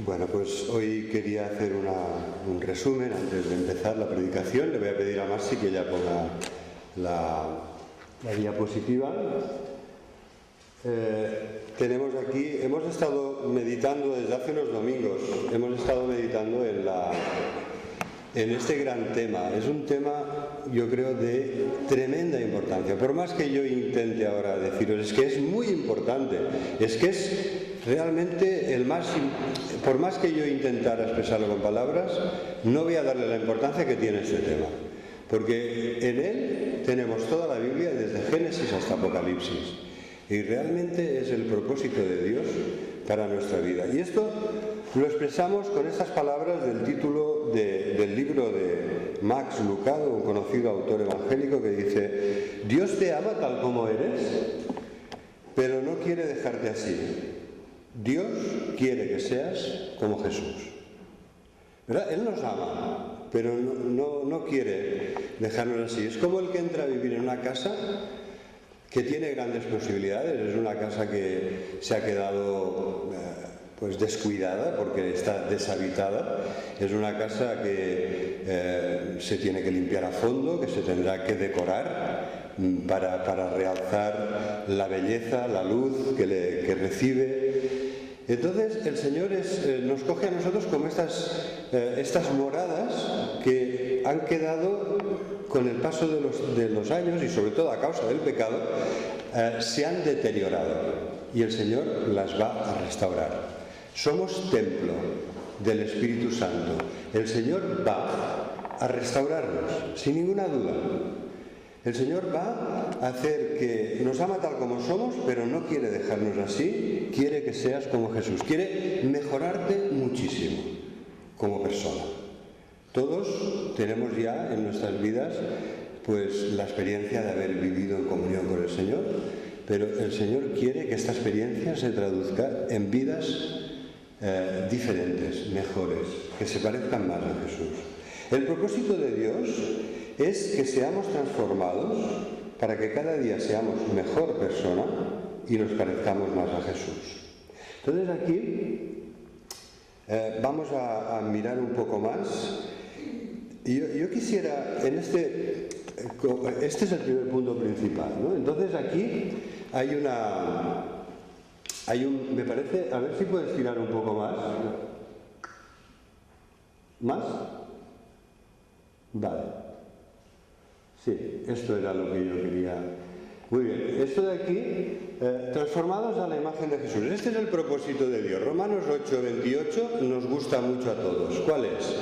Bueno, pues hoy quería hacer un resumen antes de empezar la predicación. Le voy a pedir a Marci que ya ponga la diapositiva. Tenemos aquí, hemos estado meditando desde hace unos domingos, hemos estado meditando en este gran tema. Es un tema, yo creo, de tremenda importancia. Por más que yo intente ahora deciros, es que es muy importante, es que es realmente por más que yo intentara expresarlo con palabras, no voy a darle la importancia que tiene este tema, porque en él tenemos toda la Biblia desde Génesis hasta Apocalipsis, y realmente es el propósito de Dios para nuestra vida. Y esto lo expresamos con estas palabras del título del libro de Max Lucado, un conocido autor evangélico, que dice: Dios te ama tal como eres, pero no quiere dejarte así. Dios quiere que seas como Jesús. ¿Verdad? Él nos ama, pero no quiere dejarnos así. Es como el que entra a vivir en una casa que tiene grandes posibilidades. Es una casa que se ha quedado pues descuidada porque está deshabitada. Es una casa que se tiene que limpiar a fondo, que se tendrá que decorar para realzar la belleza, la luz que recibe. Entonces el Señor nos coge a nosotros como estas moradas que han quedado con el paso de los años, y sobre todo a causa del pecado, se han deteriorado, y el Señor las va a restaurar. Somos templo del Espíritu Santo. El Señor va a restaurarnos, sin ninguna duda. El Señor va a hacer que nos ama tal como somos, pero no quiere dejarnos así. Quiere que seas como Jesús. Quiere mejorarte muchísimo como persona. Todos tenemos ya en nuestras vidas pues la experiencia de haber vivido en comunión con el Señor, pero el Señor quiere que esta experiencia se traduzca en vidas diferentes, mejores, que se parezcan más a Jesús. El propósito de Dios es que seamos transformados para que cada día seamos mejor persona y nos parezcamos más a Jesús. Entonces aquí vamos a mirar un poco más. Y yo quisiera, este es el primer punto principal, ¿no? Entonces aquí me parece, a ver si puedes tirar un poco más. ¿Más? Vale. Sí, esto era lo que yo quería. Muy bien, esto de aquí, transformados a la imagen de Jesús. Este es el propósito de Dios. Romanos 8:28 nos gusta mucho a todos. ¿Cuál es?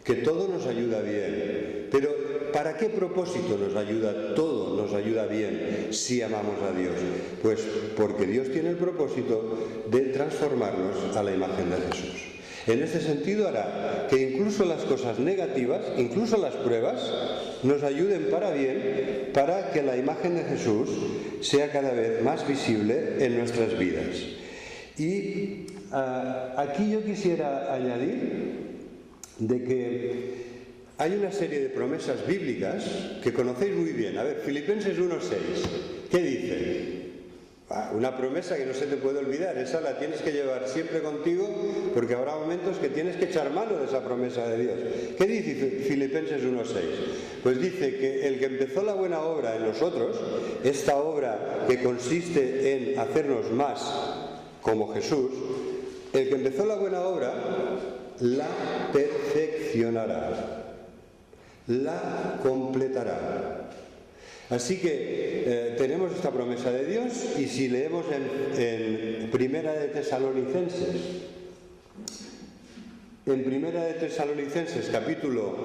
Que todo nos ayuda bien. Pero ¿para qué propósito nos ayuda? Todo nos ayuda bien si amamos a Dios. Pues porque Dios tiene el propósito de transformarnos a la imagen de Jesús. En este sentido hará que incluso las cosas negativas, incluso las pruebas, nos ayuden para bien, para que la imagen de Jesús sea cada vez más visible en nuestras vidas. Y aquí yo quisiera añadir de que hay una serie de promesas bíblicas que conocéis muy bien. A ver, Filipenses 1:6, ¿qué dice? Una promesa que no se te puede olvidar, esa la tienes que llevar siempre contigo, porque habrá momentos que tienes que echar mano de esa promesa de Dios. ¿Qué dice Filipenses 1:6? Pues dice que el que empezó la buena obra en nosotros, esta obra que consiste en hacernos más como Jesús, el que empezó la buena obra la perfeccionará, la completará. Así que tenemos esta promesa de Dios, y si leemos en Primera de Tesalonicenses capítulo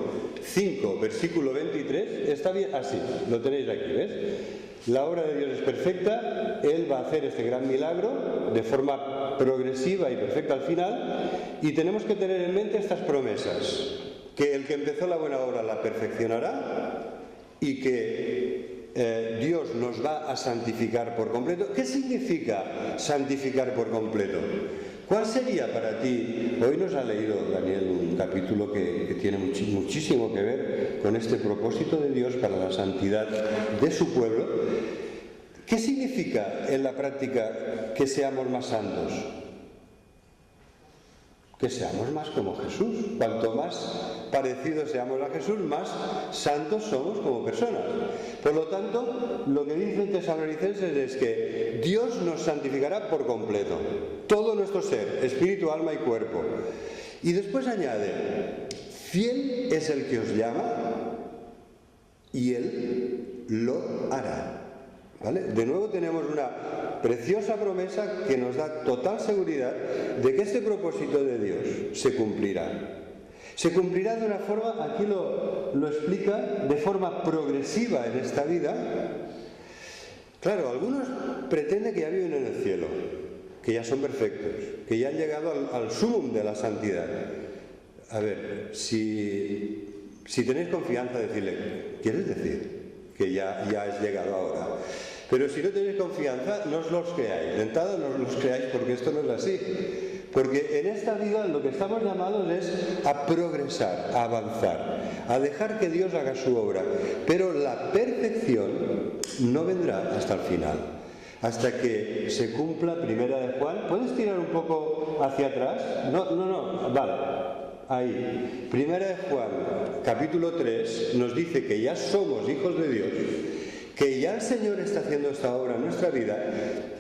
5 versículo 23, está bien así, lo tenéis aquí, ¿ves? La obra de Dios es perfecta, Él va a hacer este gran milagro de forma progresiva y perfecta al final, y tenemos que tener en mente estas promesas: que el que empezó la buena obra la perfeccionará, y que Dios nos va a santificar por completo. ¿Qué significa santificar por completo? ¿Cuál sería para ti? Hoy nos ha leído Daniel un capítulo que tiene muchísimo que ver con este propósito de Dios para la santidad de su pueblo. ¿Qué significa en la práctica que seamos más santos? que seamos más como Jesús. Cuanto más parecidos seamos a Jesús, más santos somos como personas. Por lo tanto, lo que dicen Tesalonicenses es que Dios nos santificará por completo, todo nuestro ser, espíritu, alma y cuerpo. Y después añade, fiel es el que os llama y Él lo hará. ¿Vale? De nuevo tenemos una preciosa promesa que nos da total seguridad de que este propósito de Dios se cumplirá. Se cumplirá de una forma, aquí lo explica, de forma progresiva en esta vida. Claro, algunos pretenden que ya viven en el cielo, que ya son perfectos, que ya han llegado al sumum de la santidad. A ver, si tenéis confianza, decirle, ¿quieres decir que ya has llegado ahora? Pero si no tenéis confianza, no os los creáis. De entrada no os los creáis, porque esto no es así. Porque en esta vida lo que estamos llamados es a progresar, a avanzar, a dejar que Dios haga su obra. Pero la perfección no vendrá hasta el final, hasta que se cumpla Primera de Juan. ¿Puedes tirar un poco hacia atrás? No, vale. Ahí. Primera de Juan, capítulo 3, nos dice que ya somos hijos de Dios, que ya el Señor está haciendo esta obra en nuestra vida,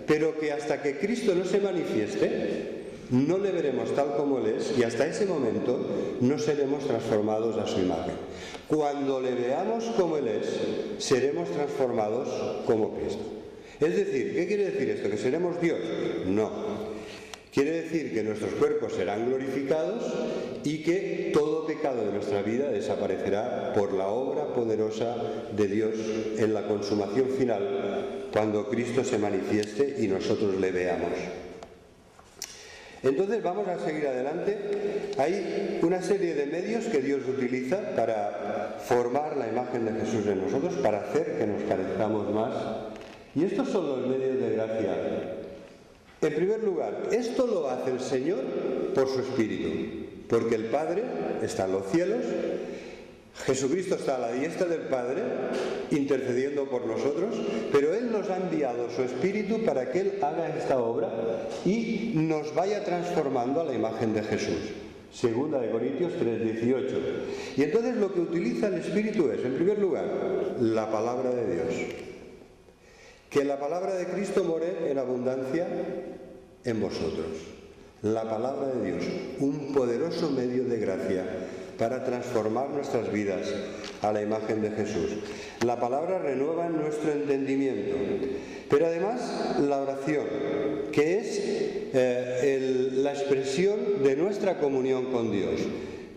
pero que hasta que Cristo no se manifieste, no le veremos tal como Él es, y hasta ese momento no seremos transformados a su imagen. Cuando le veamos como Él es, seremos transformados como Cristo. Es decir, ¿qué quiere decir esto? ¿Que seremos Dios? No. Quiere decir que nuestros cuerpos serán glorificados y que todo pecado de nuestra vida desaparecerá por la obra poderosa de Dios en la consumación final, cuando Cristo se manifieste y nosotros le veamos. Entonces vamos a seguir adelante. Hay una serie de medios que Dios utiliza para formar la imagen de Jesús en nosotros, para hacer que nos parezcamos más. Y estos son los medios de gracia. En primer lugar, esto lo hace el Señor por su Espíritu, porque el Padre está en los cielos, Jesucristo está a la diestra del Padre, intercediendo por nosotros, pero Él nos ha enviado su Espíritu para que Él haga esta obra y nos vaya transformando a la imagen de Jesús. Segunda de Corintios 3:18. Y entonces lo que utiliza el Espíritu es, en primer lugar, la palabra de Dios. Que la palabra de Cristo more en abundancia en vosotros. La palabra de Dios, un poderoso medio de gracia para transformar nuestras vidas a la imagen de Jesús. La palabra renueva nuestro entendimiento, pero además la oración, que es la expresión de nuestra comunión con Dios.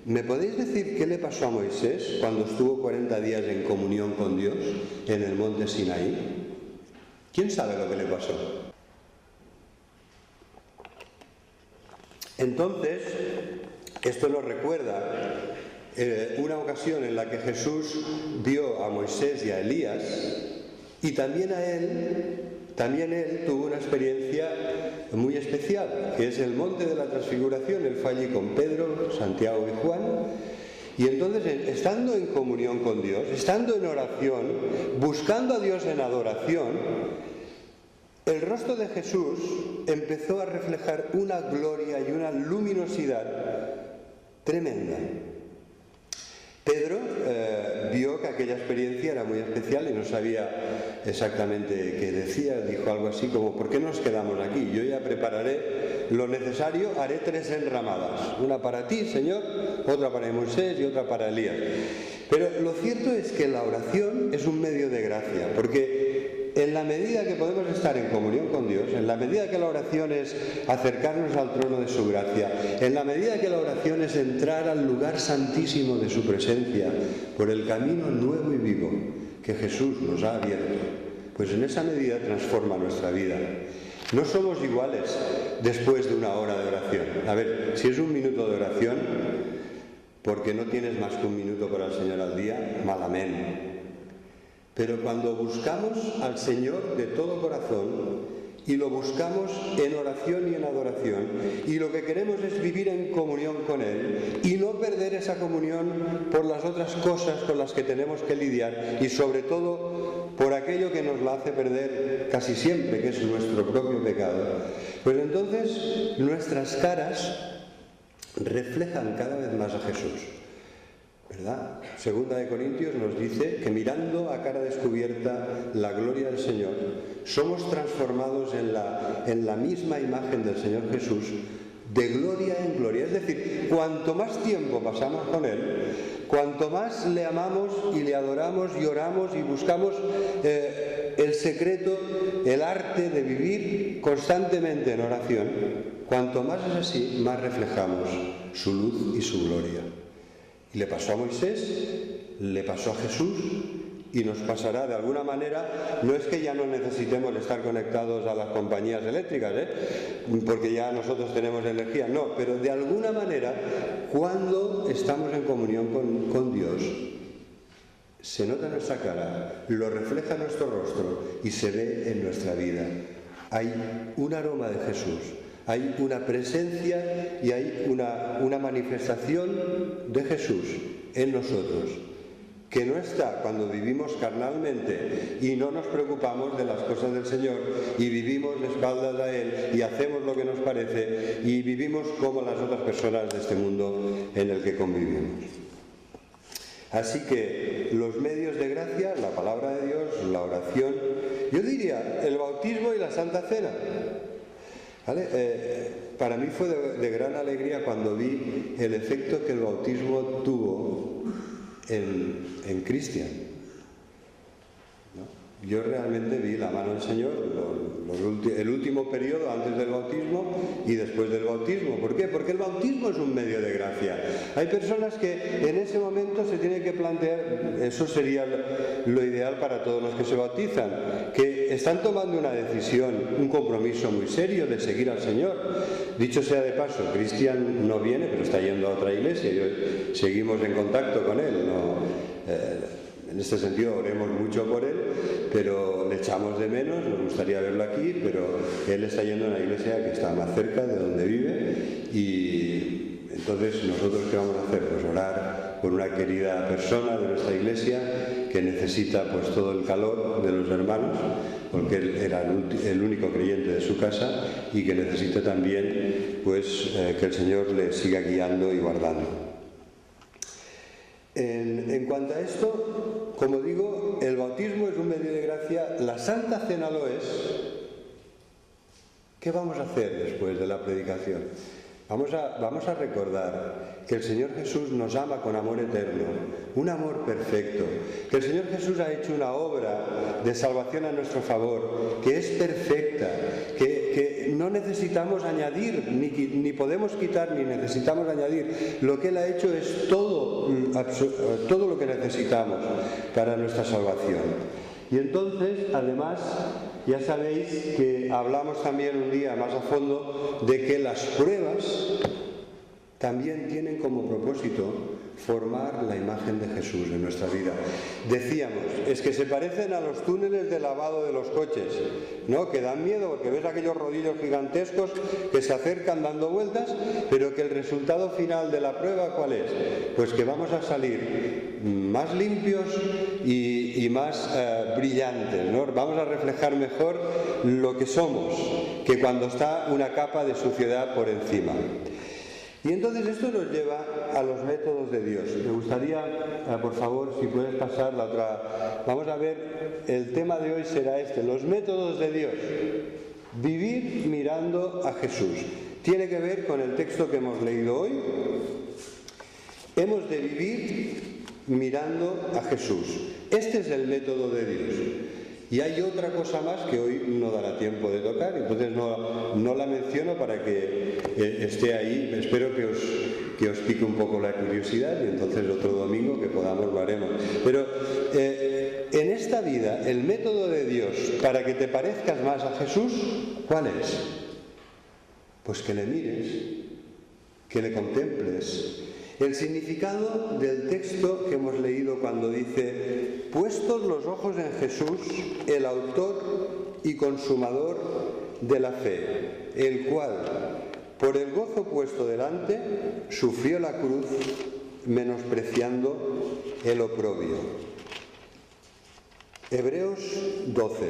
¿Me podéis decir qué le pasó a Moisés cuando estuvo 40 días en comunión con Dios en el monte Sinaí? ¿Quién sabe lo que le pasó? Entonces, esto nos recuerda una ocasión en la que Jesús vio a Moisés y a Elías, y también él tuvo una experiencia muy especial, que es el monte de la transfiguración. Él fue allí con Pedro, Santiago y Juan. Y entonces, estando en comunión con Dios, estando en oración, buscando a Dios en adoración, el rostro de Jesús empezó a reflejar una gloria y una luminosidad tremenda. Pedro vio que aquella experiencia era muy especial y no sabía exactamente qué decía. Dijo algo así como, ¿por qué nos quedamos aquí? Yo ya prepararé lo necesario, haré 3 enramadas. Una para ti, Señor, otra para Moisés y otra para Elías. Pero lo cierto es que la oración es un medio de gracia, porque en la medida que podemos estar en comunión con Dios, en la medida que la oración es acercarnos al trono de su gracia, en la medida que la oración es entrar al lugar santísimo de su presencia por el camino nuevo y vivo que Jesús nos ha abierto, pues en esa medida transforma nuestra vida. No somos iguales después de una hora de oración. A ver, si es 1 minuto de oración, porque no tienes más que 1 minuto para el Señor al día, malamente. Pero cuando buscamos al Señor de todo corazón y lo buscamos en oración y en adoración, y lo que queremos es vivir en comunión con Él y no perder esa comunión por las otras cosas con las que tenemos que lidiar, y sobre todo por aquello que nos la hace perder casi siempre, que es nuestro propio pecado, pues entonces nuestras caras reflejan cada vez más a Jesús, ¿verdad? Segunda de Corintios nos dice que mirando a cara descubierta la gloria del Señor, somos transformados en la misma imagen del Señor Jesús, de gloria en gloria. Es decir, cuanto más tiempo pasamos con Él, cuanto más le amamos y le adoramos y oramos y buscamos el secreto, el arte de vivir constantemente en oración, cuanto más es así, más reflejamos su luz y su gloria. Y le pasó a Moisés, le pasó a Jesús y nos pasará de alguna manera. No es que ya no necesitemos estar conectados a las compañías eléctricas, porque ya nosotros tenemos energía, no, pero de alguna manera, cuando estamos en comunión con Dios, se nota en nuestra cara, lo refleja nuestro rostro y se ve en nuestra vida. Hay un aroma de Jesús, hay una presencia y hay una manifestación de Jesús en nosotros, que no está cuando vivimos carnalmente y no nos preocupamos de las cosas del Señor y vivimos de espaldas a Él y hacemos lo que nos parece y vivimos como las otras personas de este mundo en el que convivimos. Así que los medios de gracia, la palabra de Dios, la oración, yo diría el bautismo y la Santa Cena. ¿Vale? Para mí fue de gran alegría cuando vi el efecto que el bautismo tuvo en Cristian, ¿no? Yo realmente vi la mano del Señor el último periodo antes del bautismo y después del bautismo. ¿Por qué? Porque el bautismo es un medio de gracia. Hay personas que en ese momento se tienen que plantear, eso sería lo ideal para todos los que se bautizan, que están tomando una decisión, un compromiso muy serio de seguir al Señor. Dicho sea de paso, Cristian no viene, pero está yendo a otra iglesia y seguimos en contacto con él, en este sentido oremos mucho por él, pero le echamos de menos, nos gustaría verlo aquí, pero él está yendo a una iglesia que está más cerca de donde vive y entonces nosotros ¿qué vamos a hacer? Pues orar por una querida persona de nuestra iglesia que necesita pues todo el calor de los hermanos, porque él era el único creyente de su casa y que necesita también pues que el Señor le siga guiando y guardando. En cuanto a esto, como digo, el bautismo es un medio de gracia, la Santa Cena lo es. ¿Qué vamos a hacer después de la predicación? Vamos a recordar que el Señor Jesús nos ama con amor eterno, un amor perfecto, que el Señor Jesús ha hecho una obra de salvación a nuestro favor, que es perfecta, que no necesitamos añadir, ni podemos quitar, ni necesitamos añadir. Lo que Él ha hecho es todo lo que necesitamos para nuestra salvación. Y entonces, además, ya sabéis que hablamos también un día más a fondo de que las pruebas también tienen como propósito formar la imagen de Jesús en nuestra vida. Decíamos, es que se parecen a los túneles de lavado de los coches, ¿no? Que dan miedo porque ves aquellos rodillos gigantescos que se acercan dando vueltas, pero que el resultado final de la prueba, ¿cuál es? Pues que vamos a salir más limpios y más brillantes, ¿no? Vamos a reflejar mejor lo que somos, que cuando está una capa de suciedad por encima. Y entonces esto nos lleva a los métodos de Dios. Me gustaría, por favor, si puedes pasar la otra. Vamos a ver, el tema de hoy será los métodos de Dios. Vivir mirando a Jesús. Tiene que ver con el texto que hemos leído hoy. Hemos de vivir mirando a Jesús. Este es el método de Dios. Y hay otra cosa más que hoy no dará tiempo de tocar, entonces no la menciono para que esté ahí. Espero que os pique un poco la curiosidad y entonces otro domingo que podamos lo haremos. Pero en esta vida, el método de Dios para que te parezcas más a Jesús, ¿cuál es? Pues que le mires, que le contemples. El significado del texto que hemos leído cuando dice: puestos los ojos en Jesús, el autor y consumador de la fe, el cual, por el gozo puesto delante, sufrió la cruz, menospreciando el oprobio. Hebreos 12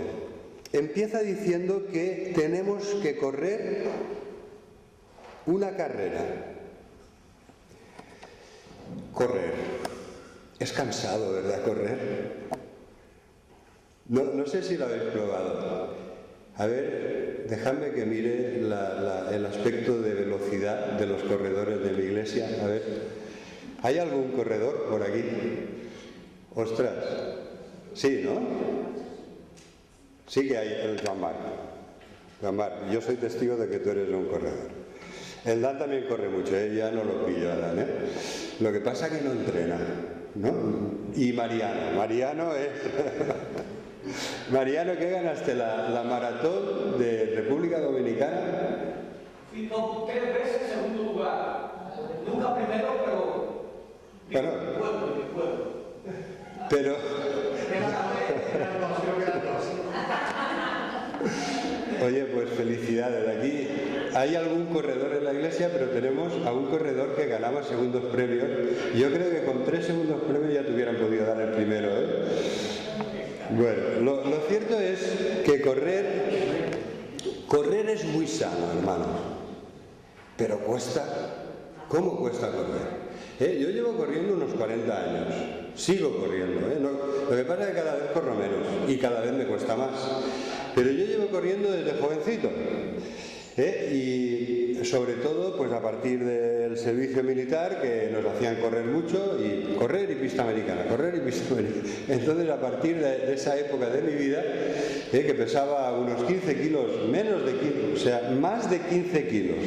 empieza diciendo que tenemos que correr una carrera. Correr. Es cansado, ¿verdad? Correr. No sé si lo habéis probado. A ver, dejadme que mire el aspecto de velocidad de los corredores de mi iglesia. A ver, ¿hay algún corredor por aquí? Ostras, sí, ¿no? Sí que hay el Joan Marc. Joan Marc, yo soy testigo de que tú eres un corredor. El Dan también corre mucho, ya no lo pillo a Dan, ¿eh? Lo que pasa es que no entrena, ¿no? Y Mariano es... Mariano, ¿qué ganaste? ¿La maratón de República Dominicana? Fui 3 veces segundo lugar. Nunca primero, pero... Bueno, mi pueblo. pero... Oye, pues felicidades. Aquí hay algún corredor en la iglesia, pero tenemos a un corredor que ganaba segundos premios. Yo creo que con 3 segundos premios ya te hubieran podido dar el primero, ¿eh? Bueno, lo cierto es que correr es muy sano, hermanos, pero cuesta. ¿Cómo cuesta correr? Yo llevo corriendo unos 40 años, sigo corriendo, lo que pasa es que cada vez corro menos y cada vez me cuesta más, pero yo llevo corriendo desde jovencito. Y sobre todo pues a partir del servicio militar, que nos hacían correr mucho, y correr y pista americana. Entonces a partir de esa época de mi vida, que pesaba unos 15 kilos, menos de 15, o sea, más de 15 kilos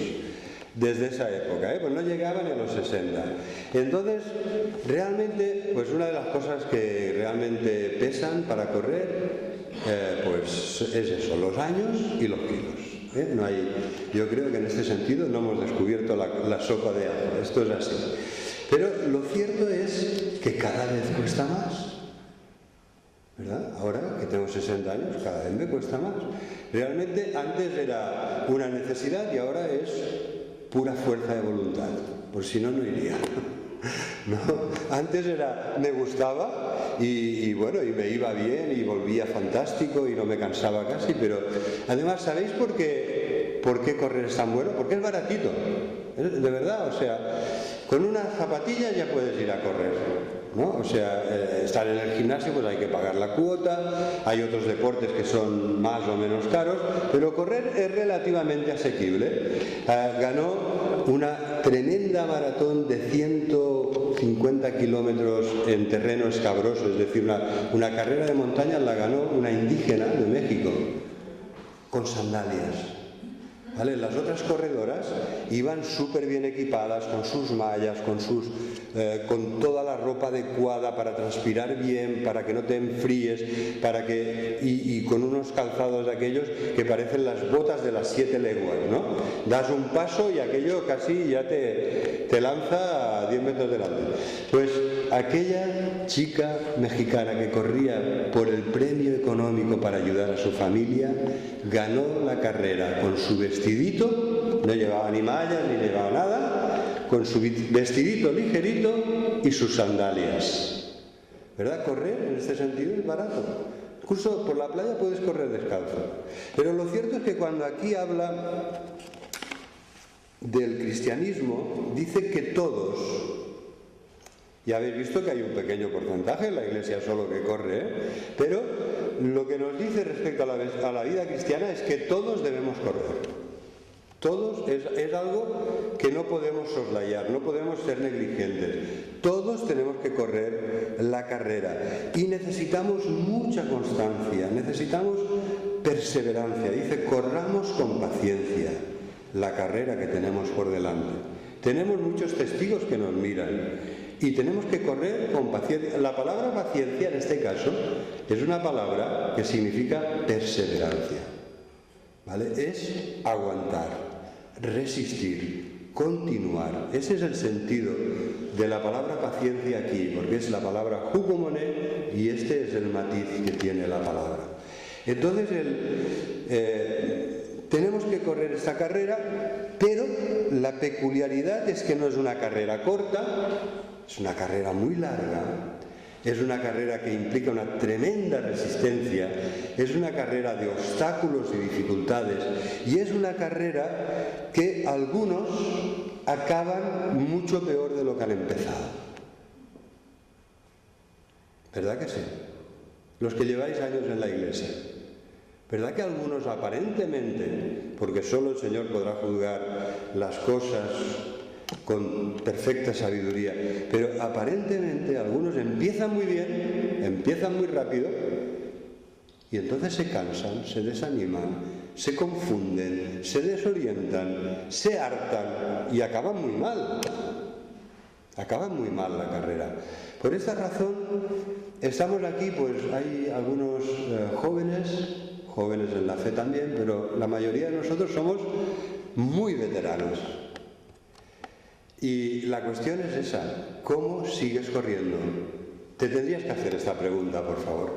desde esa época, pues no llegaba ni a los 60. Entonces realmente, pues una de las cosas que realmente pesan para correr, pues es eso, los años y los kilos. No hay, yo creo que en este sentido no hemos descubierto la sopa de ajo, esto es así. Pero lo cierto es que cada vez cuesta más, ¿verdad? Ahora que tengo 60 años, cada vez me cuesta más. Realmente antes era una necesidad y ahora es pura fuerza de voluntad, por si no, no iría. ¿No? Antes me gustaba y bueno, y me iba bien y volvía fantástico y no me cansaba casi, pero además, ¿sabéis por qué correr es tan bueno? Porque es baratito, de verdad, o sea, con una zapatilla ya puedes ir a correr, ¿no? O sea, estar en el gimnasio pues hay que pagar la cuota, hay otros deportes que son más o menos caros, pero correr es relativamente asequible. Ganó una tremenda maratón de 150 kilómetros en terreno escabroso, es decir, una carrera de montaña la ganó una indígena de México, con sandalias. ¿Vale? Las otras corredoras iban súper bien equipadas, con sus mallas, con toda la ropa adecuada para transpirar bien, para que no te enfríes, y con unos calzados de aquellos que parecen las botas de las 7 leguas, ¿no? Das un paso y aquello casi ya te lanza a 10 metros delante. Pues aquella chica mexicana que corría por el premio económico para ayudar a su familia, ganó la carrera con su vestidito, no llevaba ni mallas ni llevaba nada, con su vestidito ligerito y sus sandalias. ¿Verdad? Correr en este sentido es barato. Incluso por la playa puedes correr descalzo. Pero lo cierto es que cuando aquí habla del cristianismo, dice que todos, ya habéis visto que hay un pequeño porcentaje en la iglesia solo que corre, pero lo que nos dice respecto a la vida cristiana es que todos debemos correr. Todos es algo que no podemos soslayar, no podemos ser negligentes. Todos tenemos que correr la carrera y necesitamos mucha constancia, necesitamos perseverancia. Dice, corramos con paciencia la carrera que tenemos por delante. Tenemos muchos testigos que nos miran y tenemos que correr con paciencia. La palabra paciencia en este caso es una palabra que significa perseverancia, ¿vale? Es aguantar, resistir, continuar. Ese es el sentido de la palabra paciencia aquí, porque es la palabra hupomone y este es el matiz que tiene la palabra. Entonces tenemos que correr esta carrera, pero la peculiaridad es que no es una carrera corta, es una carrera muy larga, es una carrera que implica una tremenda resistencia, es una carrera de obstáculos y dificultades, y es una carrera que algunos acaban mucho peor de lo que han empezado. ¿Verdad que sí? Los que lleváis años en la iglesia. ¿Verdad que algunos aparentemente, porque solo el Señor podrá juzgar las cosas con perfecta sabiduría, pero aparentemente algunos empiezan muy bien, empiezan muy rápido, y entonces se cansan, se desaniman, se confunden, se desorientan, se hartan y acaban muy mal. Acaban muy mal la carrera. Por esta razón estamos aquí, pues hay algunos jóvenes en la fe también, pero la mayoría de nosotros somos muy veteranos. Y la cuestión es esa: ¿cómo sigues corriendo? Te tendrías que hacer esta pregunta, por favor.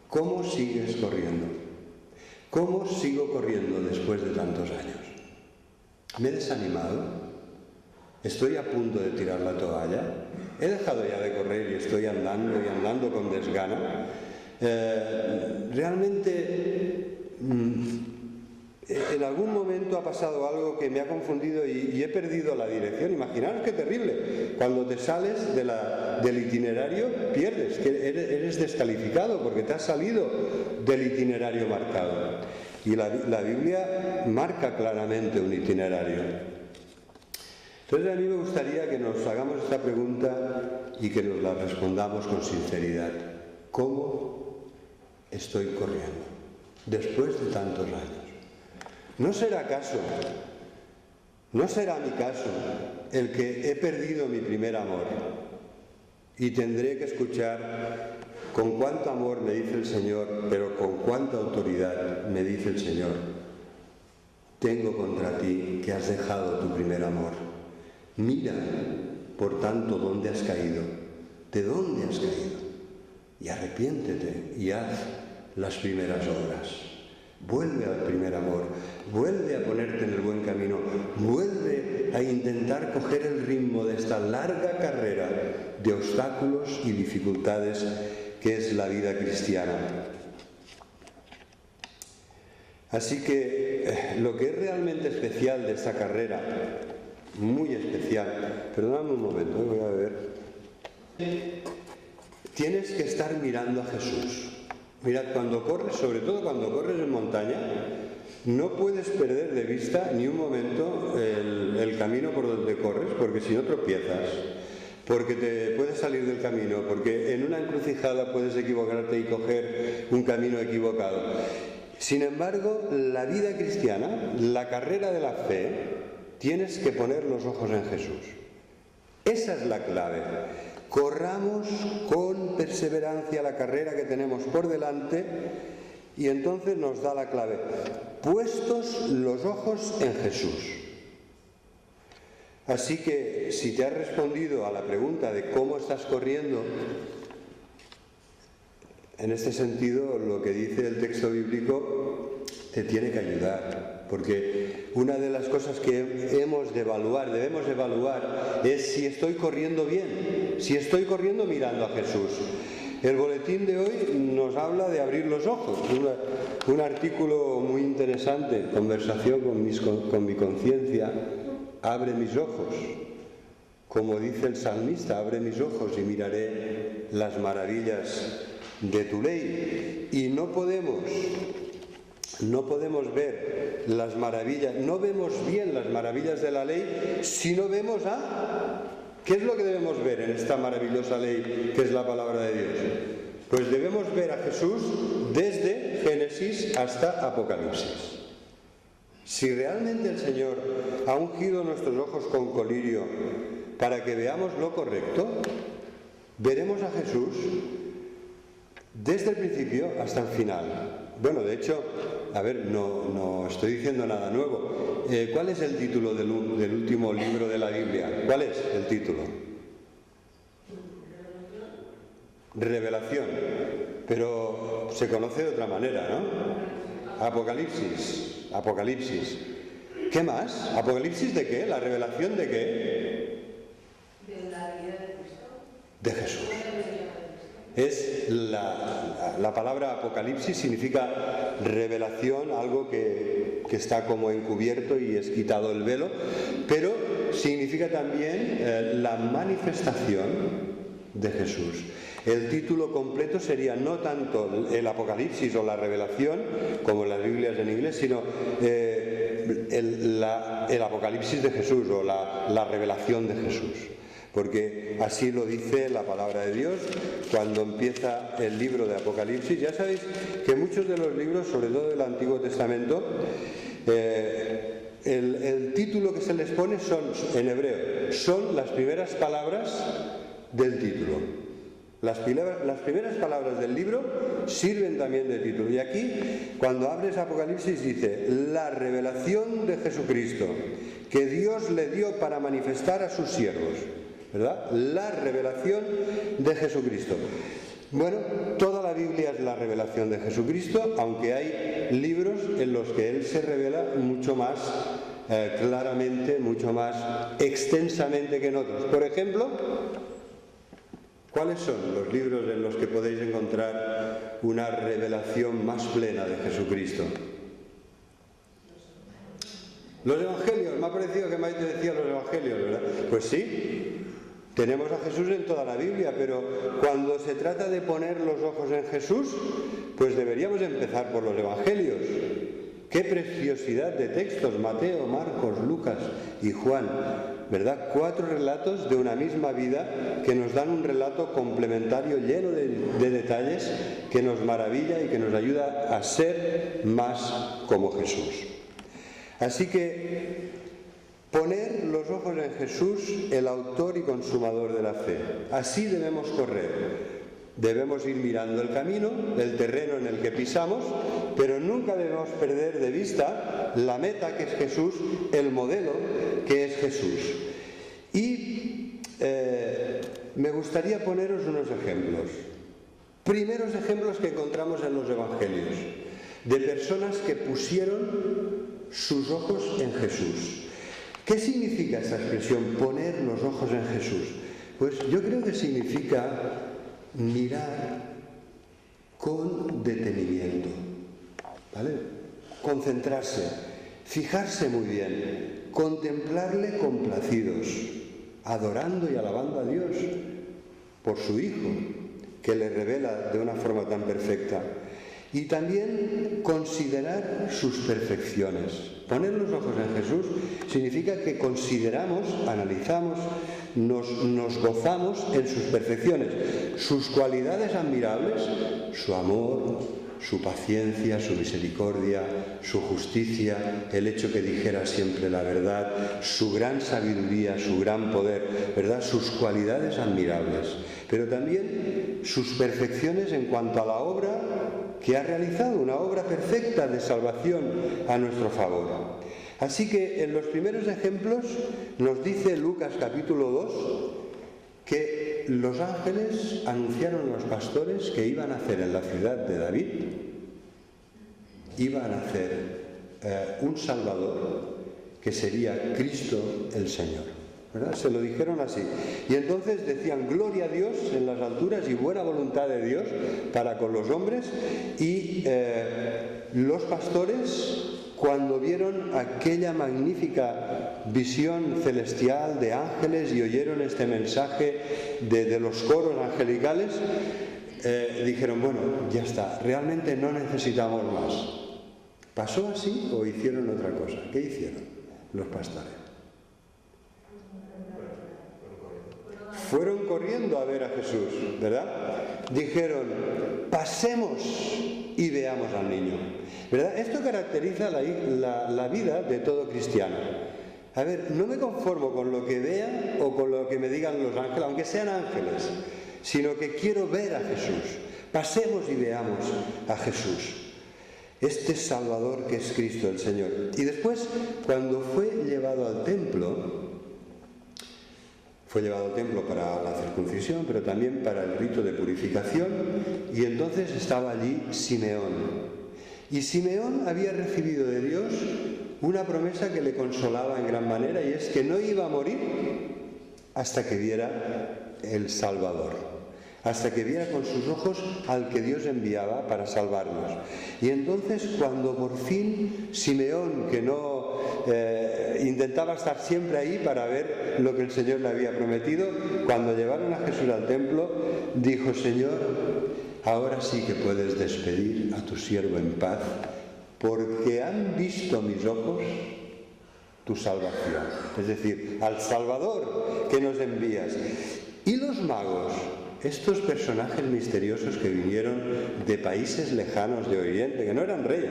¿Cómo sigues corriendo? ¿Cómo sigo corriendo después de tantos años? ¿Me he desanimado? ¿Estoy a punto de tirar la toalla? ¿He dejado ya de correr y estoy andando con desgana? Realmente en algún momento ha pasado algo que me ha confundido y he perdido la dirección. Imaginaos qué terrible. Cuando te sales del itinerario, pierdes, que eres descalificado porque te has salido del itinerario marcado. Y la Biblia marca claramente un itinerario. Entonces a mí me gustaría que nos hagamos esta pregunta y que nos la respondamos con sinceridad. ¿Cómo estoy corriendo después de tantos años? ¿No será mi caso el que he perdido mi primer amor y tendré que escuchar con cuánto amor me dice el Señor, pero con cuánta autoridad me dice el Señor: tengo contra ti que has dejado tu primer amor? Mira, por tanto, dónde has caído, de dónde has caído, y arrepiéntete y haz las primeras obras. Vuelve al primer amor, vuelve a ponerte en el buen camino, vuelve a intentar coger el ritmo de esta larga carrera de obstáculos y dificultades que es la vida cristiana. Así que lo que es realmente especial de esta carrera, muy especial, perdóname un momento, voy a ver. Tienes que estar mirando a Jesús. Mirad, cuando corres, sobre todo cuando corres en montaña, no puedes perder de vista ni un momento el camino por donde corres, porque si no tropiezas, porque te puedes salir del camino, porque en una encrucijada puedes equivocarte y coger un camino equivocado. Sin embargo, la vida cristiana, la carrera de la fe, tienes que poner los ojos en Jesús. Esa es la clave. Corramos con perseverancia la carrera que tenemos por delante y entonces nos da la clave. Puestos los ojos en Jesús. Así que si te has respondido a la pregunta de cómo estás corriendo, en este sentido lo que dice el texto bíblico te tiene que ayudar, porque una de las cosas que debemos evaluar es si estoy corriendo bien, si estoy corriendo mirando a Jesús. El boletín de hoy nos habla de abrir los ojos, un artículo muy interesante, conversación con mi conciencia. Abre mis ojos, como dice el salmista, abre mis ojos y miraré las maravillas de tu ley. Y no podemos ver las maravillas, no vemos bien las maravillas de la ley si no vemos ¿qué es lo que debemos ver en esta maravillosa ley que es la palabra de Dios? Pues debemos ver a Jesús desde Génesis hasta Apocalipsis. Si realmente el Señor ha ungido nuestros ojos con colirio para que veamos lo correcto, veremos a Jesús desde el principio hasta el final. Bueno, de hecho, a ver, no estoy diciendo nada nuevo. ¿Cuál es el título del último libro de la Biblia? ¿Cuál es el título? Revelación. Pero se conoce de otra manera, ¿no? Apocalipsis. ¿Qué más? ¿Apocalipsis de qué? ¿La revelación de qué? De la vida de Cristo. De Jesús. Es la palabra Apocalipsis significa revelación, algo que está como encubierto y es quitado el velo, pero significa también la manifestación de Jesús. El título completo sería no tanto el Apocalipsis o la Revelación, como en las Biblias en inglés, sino el Apocalipsis de Jesús o la revelación de Jesús. Porque así lo dice la palabra de Dios cuando empieza el libro de Apocalipsis. Ya sabéis que muchos de los libros, sobre todo del Antiguo Testamento, el título que se les pone en hebreo, son las primeras palabras del título. Las primeras palabras del libro sirven también de título. Y aquí, cuando abres Apocalipsis, dice la revelación de Jesucristo que Dios le dio para manifestar a sus siervos, ¿verdad? La revelación de Jesucristo. Bueno, toda la Biblia es la revelación de Jesucristo, aunque hay libros en los que Él se revela mucho más claramente, mucho más extensamente que en otros. Por ejemplo, ¿cuáles son los libros en los que podéis encontrar una revelación más plena de Jesucristo? Los Evangelios. Me ha parecido que Maite decía los Evangelios, ¿verdad? Pues sí, tenemos a Jesús en toda la Biblia, pero cuando se trata de poner los ojos en Jesús, pues deberíamos empezar por los Evangelios. ¡Qué preciosidad de textos! Mateo, Marcos, Lucas y Juan, ¿verdad? 4 relatos de una misma vida que nos dan un relato complementario lleno de detalles que nos maravilla y que nos ayuda a ser más como Jesús. Así que poner los ojos en Jesús, el autor y consumador de la fe. Así debemos correr. Debemos ir mirando el camino, el terreno en el que pisamos, pero nunca debemos perder de vista la meta que es Jesús, el modelo que es Jesús. Y me gustaría poneros unos ejemplos. Primeros ejemplos que encontramos en los Evangelios, de personas que pusieron sus ojos en Jesús. ¿Qué significa esta expresión, poner los ojos en Jesús? Pues yo creo que significa mirar con detenimiento, ¿vale? Concentrarse, fijarse muy bien, contemplarle complacidos, adorando y alabando a Dios por su Hijo, que le revela de una forma tan perfecta. Y también considerar sus perfecciones. Poner los ojos en Jesús significa que consideramos, analizamos, nos gozamos en sus perfecciones, sus cualidades admirables, su amor, su paciencia, su misericordia, su justicia, el hecho que dijera siempre la verdad, su gran sabiduría, su gran poder, ¿verdad? Sus cualidades admirables, pero también sus perfecciones en cuanto a la obra que ha realizado, una obra perfecta de salvación a nuestro favor. Así que en los primeros ejemplos nos dice Lucas capítulo 2 que los ángeles anunciaron a los pastores que iban a hacer en la ciudad de David, iban a hacer un Salvador que sería Cristo el Señor. ¿Verdad? Se lo dijeron así. Y entonces decían gloria a Dios en las alturas y buena voluntad de Dios para con los hombres. Y los pastores, cuando vieron aquella magnífica visión celestial de ángeles y oyeron este mensaje de los coros angelicales, dijeron, bueno, ya está, realmente no necesitamos más. ¿Pasó así o hicieron otra cosa? ¿Qué hicieron los pastores? Fueron corriendo a ver a Jesús, ¿verdad? Dijeron, pasemos y veamos al niño, ¿verdad? Esto caracteriza la vida de todo cristiano. A ver, no me conformo con lo que vea o con lo que me digan los ángeles, aunque sean ángeles, sino que quiero ver a Jesús. Pasemos y veamos a Jesús, este Salvador que es Cristo el Señor. Y después, cuando fue llevado al templo para la circuncisión, pero también para el rito de purificación, y entonces estaba allí Simeón. Y Simeón había recibido de Dios una promesa que le consolaba en gran manera, y es que no iba a morir hasta que viera el Salvador, hasta que viera con sus ojos al que Dios enviaba para salvarnos. Y entonces, cuando por fin Simeón, que no intentaba estar siempre ahí para ver lo que el Señor le había prometido. Cuando llevaron a Jesús al templo, dijo: Señor, ahora sí que puedes despedir a tu siervo en paz, porque han visto mis ojos tu salvación. Es decir, al Salvador que nos envías. Y los magos, estos personajes misteriosos que vinieron de países lejanos de Oriente, que no eran reyes,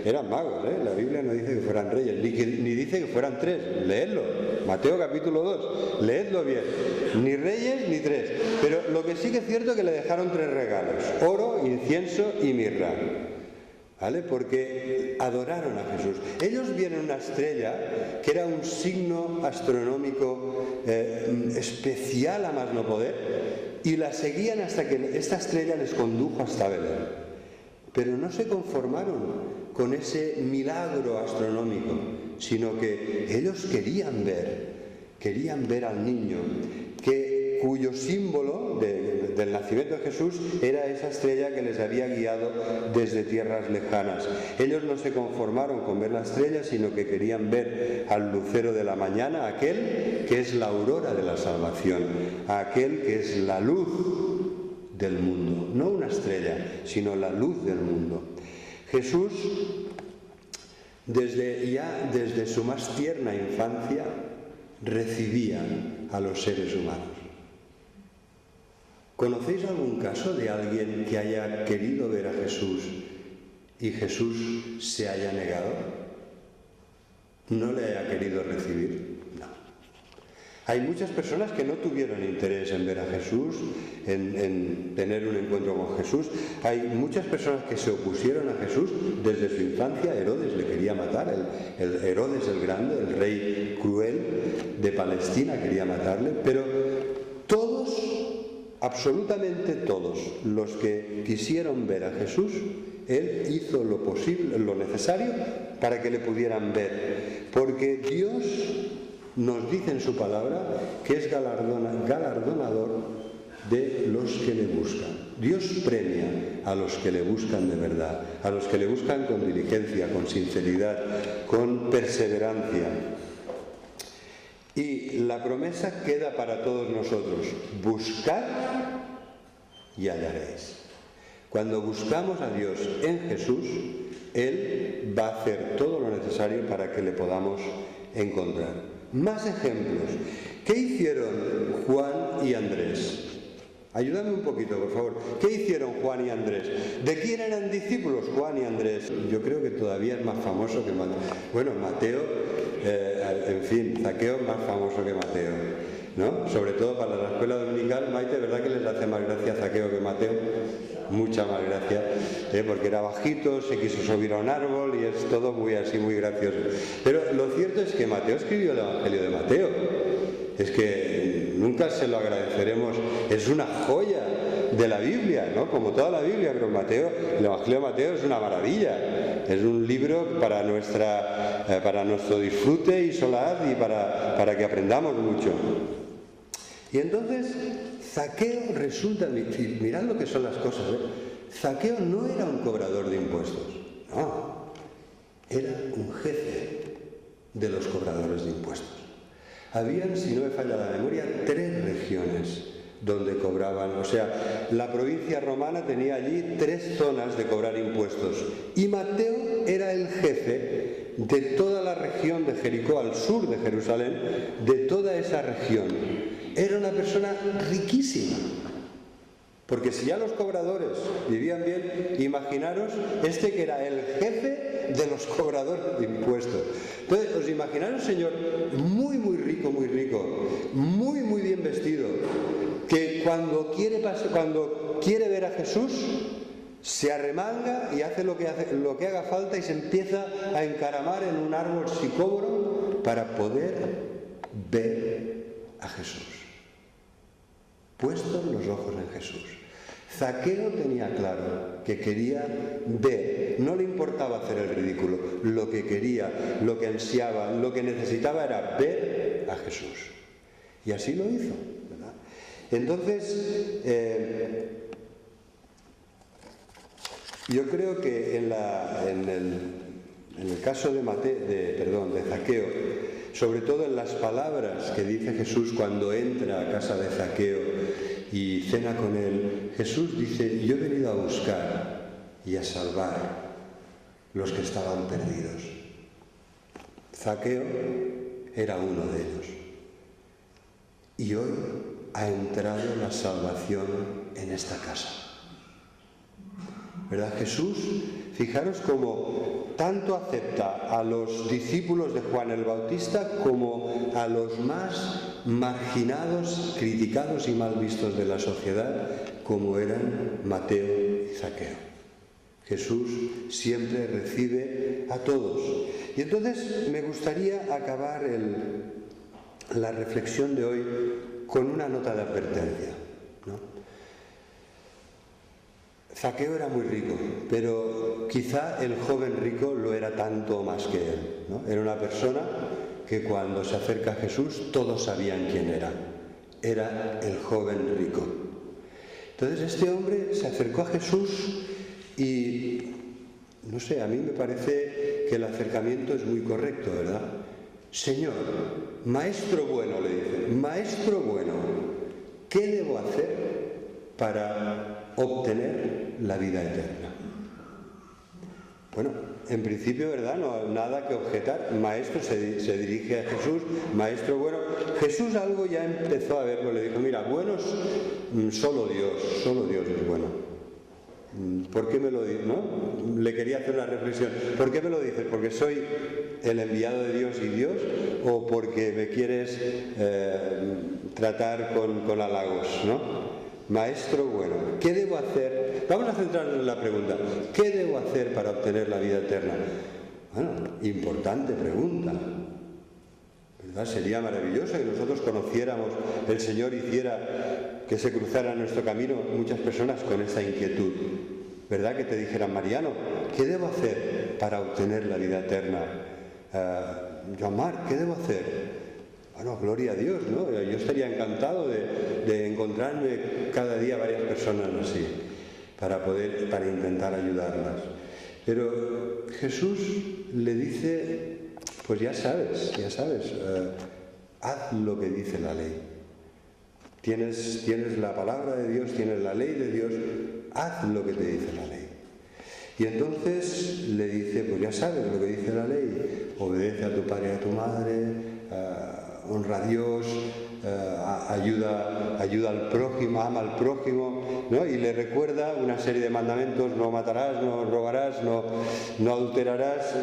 eran magos, ¿eh? La Biblia no dice que fueran reyes, ni dice que fueran tres. Leedlo, Mateo capítulo 2, leedlo bien. Ni reyes ni tres. Pero lo que sí que es cierto es que le dejaron 3 regalos: oro, incienso y mirra. ¿Vale? Porque adoraron a Jesús. Ellos vieron una estrella que era un signo astronómico especial a más no poder, y la seguían hasta que esta estrella les condujo hasta Belén. Pero no se conformaron con ese milagro astronómico, sino que ellos querían ver al niño, cuyo símbolo del nacimiento de Jesús era esa estrella que les había guiado desde tierras lejanas. Ellos no se conformaron con ver la estrella, sino que querían ver al lucero de la mañana, aquel que es la aurora de la salvación, aquel que es la luz del mundo, no una estrella, sino la luz del mundo. Jesús, desde su más tierna infancia, recibía a los seres humanos. ¿Conocéis algún caso de alguien que haya querido ver a Jesús y Jesús se haya negado? ¿No le haya querido recibir? No. Hay muchas personas que no tuvieron interés en ver a Jesús, en tener un encuentro con Jesús. Hay muchas personas que se opusieron a Jesús desde su infancia. Herodes le quería matar, Herodes el Grande, el rey cruel de Palestina, quería matarle, pero todos, absolutamente todos los que quisieron ver a Jesús, Él hizo lo posible, lo necesario para que le pudieran ver, porque Dios nos dice en su palabra que es galardonador de los que le buscan. Dios premia a los que le buscan de verdad, a los que le buscan con diligencia, con sinceridad, con perseverancia. Y la promesa queda para todos nosotros: buscad y hallaréis. Cuando buscamos a Dios en Jesús, Él va a hacer todo lo necesario para que le podamos encontrar. Más ejemplos. ¿Qué hicieron Juan y Andrés? Ayúdame un poquito, por favor. ¿Qué hicieron Juan y Andrés? ¿De quién eran discípulos Juan y Andrés? Yo creo que todavía es más famoso que Mateo. Bueno, Mateo, en fin, Zaqueo es más famoso que Mateo, ¿no? Sobre todo para la escuela dominical. Maite, ¿verdad que les hace más gracia Zaqueo que Mateo? Mucha más gracia, porque era bajito, se quiso subir a un árbol y es todo muy así, muy gracioso. Pero lo cierto es que Mateo escribió el Evangelio de Mateo. Es que nunca se lo agradeceremos. Es una joya de la Biblia, ¿no? Como toda la Biblia, pero el Evangelio de Mateo es una maravilla. Es un libro para nuestro disfrute y solaz, y para que aprendamos mucho. Y entonces Zaqueo resulta, mirad lo que son las cosas, Zaqueo no era un cobrador de impuestos, no, era un jefe de los cobradores de impuestos. Habían, si no me falla la memoria, 3 regiones donde cobraban, o sea, la provincia romana tenía allí 3 zonas de cobrar impuestos, y Mateo era el jefe de toda la región de Jericó, al sur de Jerusalén, de toda esa región. Era una persona riquísima, porque si ya los cobradores vivían bien, imaginaros que era el jefe de los cobradores de impuestos. Entonces, os imaginaros un señor muy rico, muy bien vestido, que cuando quiere ver a Jesús, se arremanga y hace lo que haga falta, y se empieza a encaramar en un árbol sicómoro para poder ver a Jesús. Puestos los ojos en Jesús. Zaqueo tenía claro que quería ver, no le importaba hacer el ridículo, lo que quería, lo que ansiaba, lo que necesitaba era ver a Jesús. Y así lo hizo, ¿verdad? Entonces, yo creo que en el caso de Zaqueo, sobre todo en las palabras que dice Jesús cuando entra a casa de Zaqueo y cena con él, Jesús dice: yo he venido a buscar y a salvar los que estaban perdidos. Zaqueo era uno de ellos. Y hoy ha entrado la salvación en esta casa. ¿Verdad? Jesús, fijaros cómo tanto acepta a los discípulos de Juan el Bautista como a los más marginados, criticados y mal vistos de la sociedad, como eran Mateo y Zaqueo. Jesús siempre recibe a todos. Y entonces me gustaría acabar la reflexión de hoy con una nota de advertencia, ¿no? Zaqueo era muy rico, pero quizá el joven rico lo era tanto más que él, ¿no? Era una persona que cuando se acerca a Jesús todos sabían quién era. Era el joven rico. Entonces este hombre se acercó a Jesús y, no sé, a mí me parece que el acercamiento es muy correcto, ¿verdad? Señor, maestro bueno, le dice, maestro bueno, ¿qué debo hacer para obtener la vida eterna? Bueno, en principio, ¿verdad? No nada que objetar. Maestro se dirige a Jesús, maestro bueno. Jesús algo ya empezó a ver, pues le dijo: mira, buenos solo Dios es bueno. ¿Por qué me lo dices? ¿No? Le quería hacer una reflexión. ¿Por qué me lo dices? ¿Porque soy el enviado de Dios y Dios? ¿O porque me quieres tratar con halagos, ¿no? Maestro bueno, ¿qué debo hacer? Vamos a centrarnos en la pregunta. ¿Qué debo hacer para obtener la vida eterna? Bueno, importante pregunta, ¿verdad? Sería maravilloso que nosotros conociéramos, el Señor hiciera que se cruzara en nuestro camino muchas personas con esa inquietud, ¿verdad? Que te dijeran: Mariano, ¿qué debo hacer para obtener la vida eterna? Jean-Marc, ¿qué debo hacer? Bueno, gloria a Dios, ¿no? Yo estaría encantado de encontrarme cada día varias personas así, para intentar ayudarlas. Pero Jesús le dice: pues ya sabes, haz lo que dice la ley. Tienes la palabra de Dios, tienes la ley de Dios, haz lo que te dice la ley. Y entonces le dice: pues ya sabes lo que dice la ley, obedece a tu padre y a tu madre, honra a Dios, ayuda al prójimo, ama al prójimo, ¿no? Y le recuerda una serie de mandamientos: no matarás, no robarás, no adulterarás.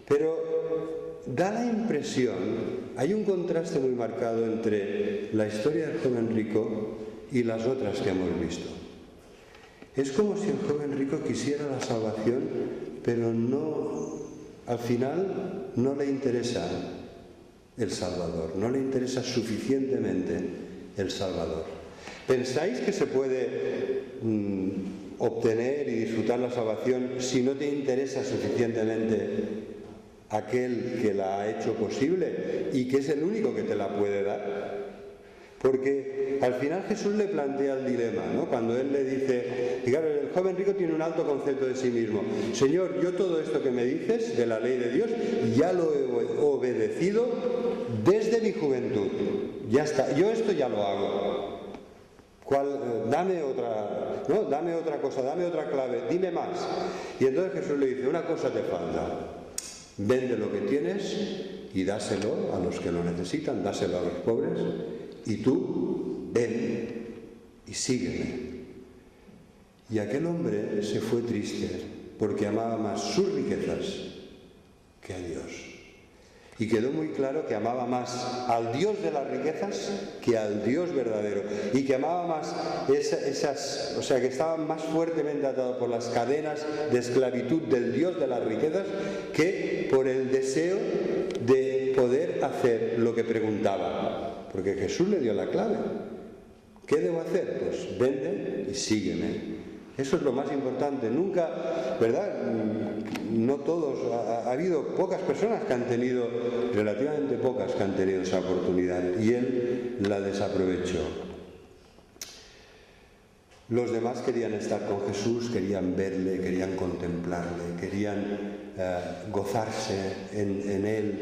Pero da la impresión, hay un contraste muy marcado entre la historia del joven rico y las otras que hemos visto. Es como si el joven rico quisiera la salvación, pero al final no le interesa el Salvador, no le interesa suficientemente el Salvador. ¿Pensáis que se puede obtener y disfrutar la salvación si no te interesa suficientemente aquel que la ha hecho posible y que es el único que te la puede dar? Porque al final Jesús le plantea el dilema, ¿no? Cuando él le dice, y claro, el joven rico tiene un alto concepto de sí mismo: Señor, yo todo esto que me dices de la ley de Dios ya lo he obedecido desde mi juventud, ya está, yo esto ya lo hago. Dame otra cosa, dame otra clave, dime más. Y entonces Jesús le dice: una cosa te falta, vende lo que tienes y dáselo a los que lo necesitan, dáselo a los pobres, y tú ven y sígueme. Y aquel hombre se fue triste porque amaba más sus riquezas que a Dios. Y quedó muy claro que amaba más al Dios de las riquezas que al Dios verdadero. Y que amaba más que estaban más fuertemente atados por las cadenas de esclavitud del Dios de las riquezas que por el deseo de poder hacer lo que preguntaba. Porque Jesús le dio la clave. ¿Qué debo hacer? Pues vende y sígueme. Eso es lo más importante. Nunca, ¿verdad? No todos, ha habido pocas personas que han tenido, relativamente pocas que han tenido esa oportunidad, y él la desaprovechó. Los demás querían estar con Jesús, querían verle, querían contemplarle, querían gozarse en Él,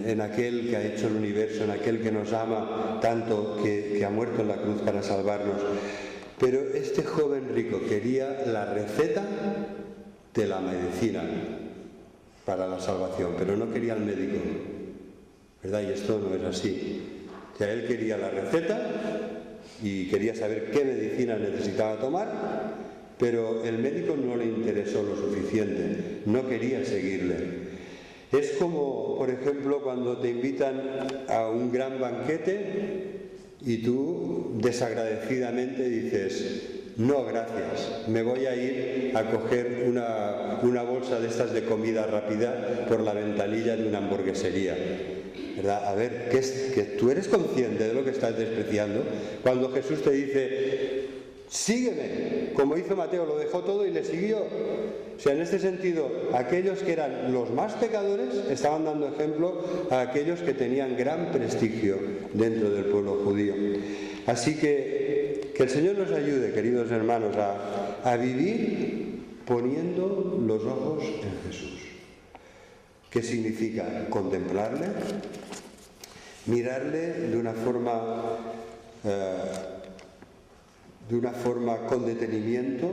en aquel que ha hecho el universo, en aquel que nos ama tanto, que ha muerto en la cruz para salvarnos. Pero este joven rico quería la receta de la medicina para la salvación, pero no quería al médico, ¿verdad? Y esto no es así. O sea, él quería la receta y quería saber qué medicina necesitaba tomar, pero el médico no le interesó lo suficiente, no quería seguirle. Es como, por ejemplo, cuando te invitan a un gran banquete y tú desagradecidamente dices: no, gracias, me voy a ir a coger una bolsa de estas de comida rápida por la ventanilla de una hamburguesería, ¿verdad? A ver, que tú eres consciente de lo que estás despreciando cuando Jesús te dice: sígueme, como hizo Mateo, lo dejó todo y le siguió. O sea, en este sentido, aquellos que eran los más pecadores estaban dando ejemplo a aquellos que tenían gran prestigio dentro del pueblo judío. Así que el Señor nos ayude, queridos hermanos, a vivir poniendo los ojos en Jesús. ¿Qué significa? Contemplarle, mirarle de una forma con detenimiento,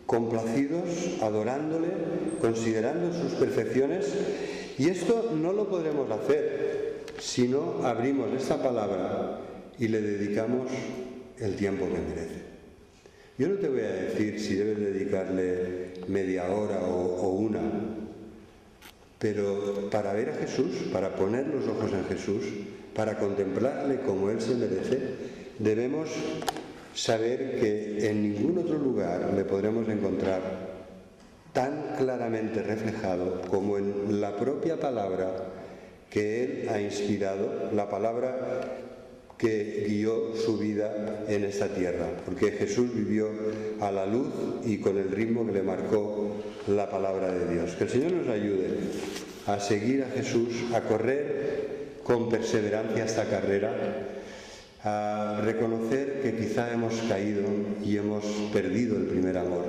complacidos, adorándole, considerando sus perfecciones. Y esto no lo podremos hacer si no abrimos esta palabra y le dedicamos el tiempo que merece. Yo no te voy a decir si debes dedicarle media hora o una, pero para ver a Jesús, para poner los ojos en Jesús, para contemplarle como Él se merece, debemos saber que en ningún otro lugar le podremos encontrar tan claramente reflejado como en la propia palabra que Él ha inspirado, la palabra que guió su vida en esta tierra, porque Jesús vivió a la luz y con el ritmo que le marcó la palabra de Dios. Que el Señor nos ayude a seguir a Jesús, a correr con perseverancia esta carrera, a reconocer que quizá hemos caído y hemos perdido el primer amor,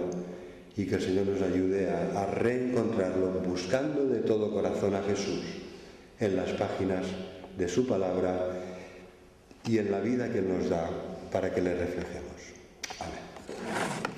y que el Señor nos ayude a reencontrarlo, buscando de todo corazón a Jesús en las páginas de su palabra y en la vida que Él nos da para que le reflejemos. Amén.